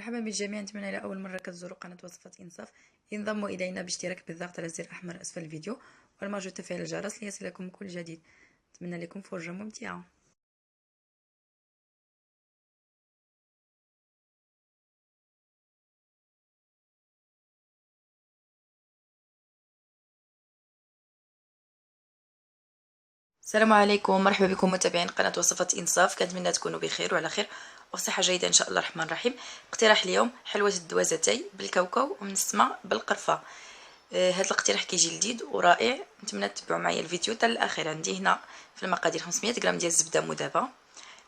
مرحبا بالجميع. نتمنى الى اول مره كتزوروا قناه وصفات انصاف ينضموا الينا باشتراك بالضغط على الزر الاحمر اسفل الفيديو والمرجو تفعيل الجرس ليصلكم كل جديد. نتمنى لكم فرجه ممتعه. السلام عليكم، مرحبا بكم متابعين قناه وصفات انصاف. كنتمنى تكونوا بخير وعلى خير وصحه جيده ان شاء الله الرحمن الرحيم. اقتراح اليوم حلوه الدوازتي بالكاوكاو ومنسمه بالقرفه. هذا الاقتراح كيجي لذيذ ورائع، نتمنى تتبعوا معايا الفيديو حتى الاخير. عندي هنا في المقادير 500 غرام ديال الزبده مذابه،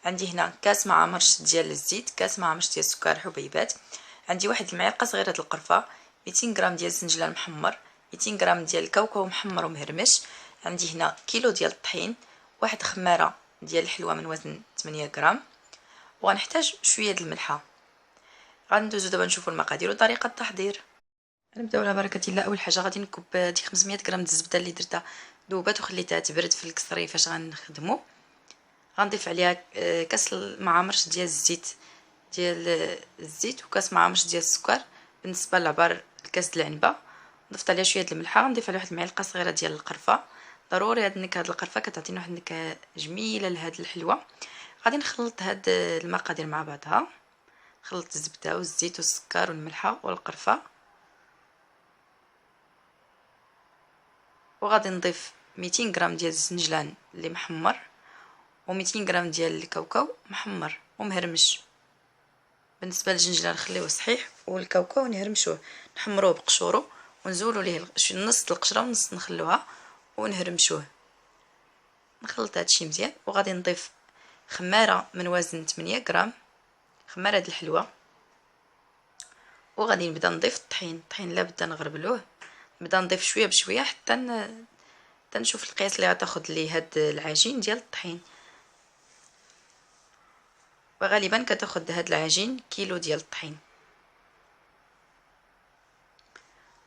عندي هنا كاس مع مرش ديال الزيت، كاس مع مرش ديال السكر حبيبات، عندي واحد المعلقه صغيره ديال القرفه، 200 غرام ديال الزنجلان محمر، 200 غرام ديال الكاوكاو محمر ومهرمش، عندي هنا كيلو ديال الطحين، واحد خماره ديال الحلوه من وزن 8 غرام، وغنحتاج شويه د الملحه. غندوزو دابا نشوفوا المقادير وطريقه التحضير. نبداو على بركه الله. اول حاجه غادي نكب ديك 500 غرام د الزبده اللي درتها ذوبات وخليتها تبرد في الكسري فاش غنخدمو. غنضيف عليها كاس مع مرش ديال الزيت وكاس مع مرش ديال السكر. بالنسبه للعبار الكاس د العنبه ضفت عليها شويه د الملحه. غنضيف عليها واحد المعلقه صغيره ديال القرفه، ضروري هاد النكهه د القرفه كتعطينا واحد النكهه جميله لهاد الحلوه. غادي نخلط هاد المقادير مع بعضها، خلط الزبده والزيت والسكر والملحه والقرفه، وغادي نضيف 200 غرام ديال الزنجلان اللي محمر و200 غرام ديال الكاوكاو محمر ومهرمش. بالنسبه للجنجلان نخليوه صحيح، والكاوكاو نهرمشوه نحمروه بقشورو ونزولوا ليه نص القشره ونص نخلوها ونهرمشوه. نخلط هادشي مزيان وغادي نضيف خماره من وزن 8 غرام، خماره د الحلوه، وغادي نبدا نضيف الطحين لابد نغربلوه. نبدا نضيف شويه بشويه حتى نشوف القياس اللي غتاخد ليه هاد العجين ديال الطحين. وغالبا كتاخد هاد العجين كيلو ديال الطحين.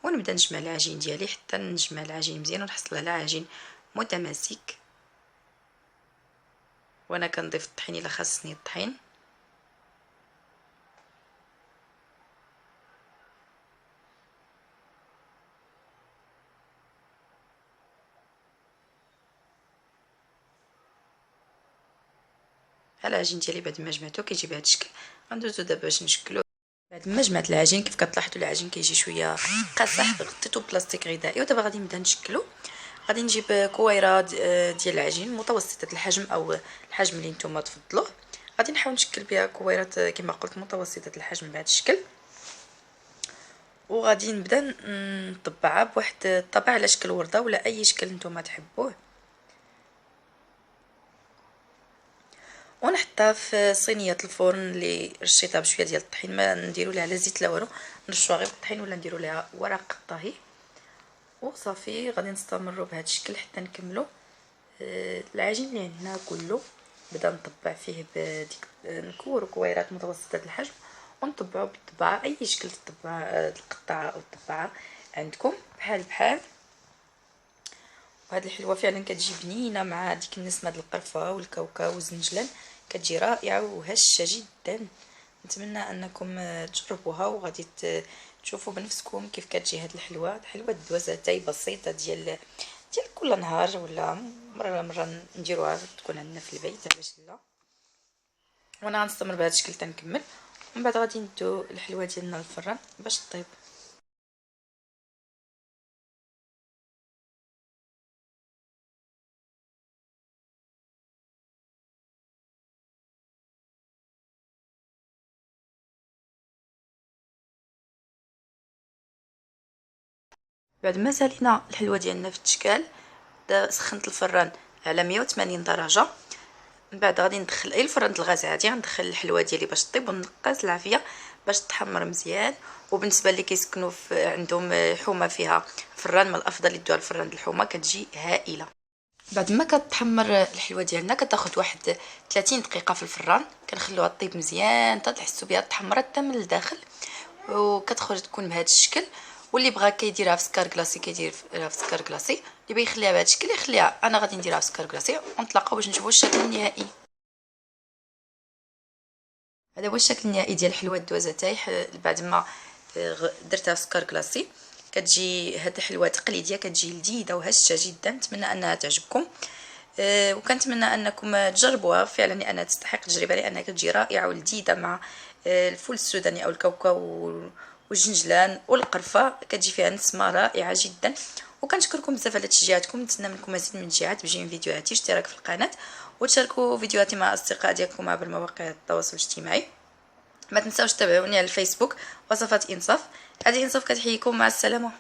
ونبدا نجمع العجين ديالي حتى نجمع العجين مزيان ونحصل على عجين متماسك. وانا كنضيف الطحين الا خاصني الطحين. العجين ديالي بعد ما جمعته كيجي بهذا الشكل. غندوزو دابا باش نشكلو. بعد ما جمعت العجين كيف كتلاحظوا العجين كيجي شويه قاصح، غطيتو بلاستيك غذائي. ودابا غادي نبدا نشكلو. غادي نجيب كويره ديال العجين متوسطه الحجم او الحجم اللي نتوما تفضلوه. غادي نحاول نشكل بها كويرات كما قلت متوسطه الحجم بهذا الشكل. وغادي نبدا نطبعها بواحد الطبع على شكل ورده ولا اي شكل نتوما تحبوه، ونحطها في صينيه الفرن اللي رشيتها بشويه ديال الطحين. ما نديرو لها لا زيت لا والو، نرشوها غير بالطحين ولا نديرو لها ورق الطهي وصافي. غادي نستمروا بهذا الشكل حتى نكملوا العجين اللي عندنا كله. بدا نطبع فيه بديك نكورو كويرات متوسطه الحجم ونطبعوا بالطبعه اي شكل تطبع القطعه او الطبعه عندكم بحال. وهاد الحلوه فعلا كتجي بنينه مع ديك النسمه ديال القرفه والكاوكاو والزنجلان، كتجي رائعه وهشه جدا. نتمنى انكم تجربوها وغادي تشوفوا بنفسكم كيف كتجي هاد الحلوه الدوازتي بسيطه ديال كل نهار ولا مره نديروها تكون عندنا في البيت، علاش لا. وانا غنستمر بهذا الشكل تنكمل، ومن بعد غادي ندو الحلوه ديالنا للفران باش طيب. بعد ما سالينا الحلوه ديالنا في التشكال، سخنت الفران على 180 درجه. من بعد غادي ندخل اي الفران الغاز عادي، غندخل الحلوه ديالي باش طيب ونقص العافيه باش تحمر مزيان. وبالنسبه اللي كيسكنوا عندهم حومه فيها فران، من الافضل يدوها الفران د الحومه كتجي هائله. بعد ما كتحمر الحلوه ديالنا كتاخذ واحد 30 دقيقه في الفران، كنخلوها طيب مزيان حتى تحسوا بها تحمرت حتى من الداخل وكتخرج تكون بهذا الشكل. واللي بغى كيديرها في سكر كلاصي كيديرها في سكر كلاصي، اللي بغى يخليها بهذا الشكل يخليها. انا غادي نديرها في سكر كلاصي ونتلاقاو باش نشوفوا الشكل النهائي. هذا هو الشكل النهائي ديال حلوه الدوازه تاعي بعد ما درتها في سكر كلاصي. كتجي هاد الحلوه تقليديه، كتجي لذيذه وهشه جدا، نتمنى انها تعجبكم. وكنتمنى انكم تجربوها فعلا لانها تستحق التجربه، لانها كتجي رائعه ولذيذه مع الفول السوداني او الكاوكاو والجنجلان والقرفه، كتجي فيها نسمه رائعه جدا. وكنشكركم بزاف على تشجيعاتكم، نتسنى منكم مزيد من التشجيعات بجميع فيديوهاتي، اشتراك في القناه وتشاركوا فيديوهاتي مع اصدقاء ديالكم عبر مواقع التواصل الاجتماعي. ما تنساوش تتابعوني على الفيسبوك وصفات انصاف. هذه انصاف كتحييكم، مع السلامه.